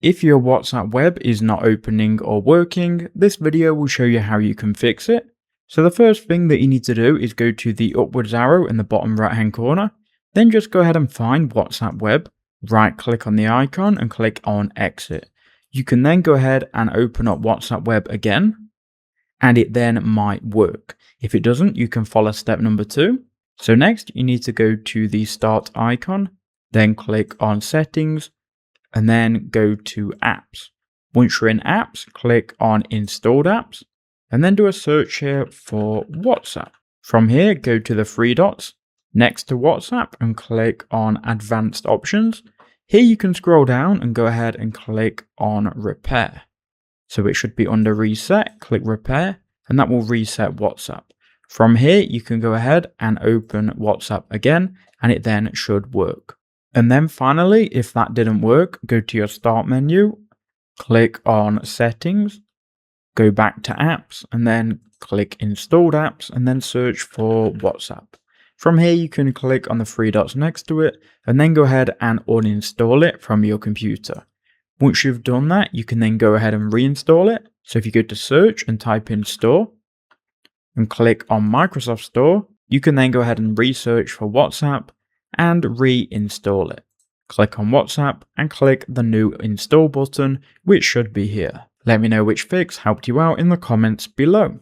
If your WhatsApp web is not opening or working, this video will show you how you can fix it. So the first thing that you need to do is go to the upwards arrow in the bottom right hand corner, then just go ahead and find WhatsApp web, right click on the icon and click on exit. You can then go ahead and open up WhatsApp web again, and it then might work. If it doesn't, you can follow step number 2. So next you need to go to the start icon, then click on settings, and then go to apps. Once you're in apps, click on installed apps, and then do a search here for WhatsApp. From here, go to the 3 dots next to WhatsApp and click on advanced options. Here you can scroll down and go ahead and click on repair. So it should be under reset, click repair, and that will reset WhatsApp. From here, you can go ahead and open WhatsApp again, and it then should work. And then finally, if that didn't work, go to your start menu, click on settings, go back to apps, and then click installed apps, and then search for WhatsApp. From here, you can click on the 3 dots next to it, and then go ahead and uninstall it from your computer. Once you've done that, you can then go ahead and reinstall it. So if you go to search and type in store, and click on Microsoft Store, you can then go ahead and research for WhatsApp and reinstall it. Click on WhatsApp and click the new install button, which should be here. Let me know which fix helped you out in the comments below.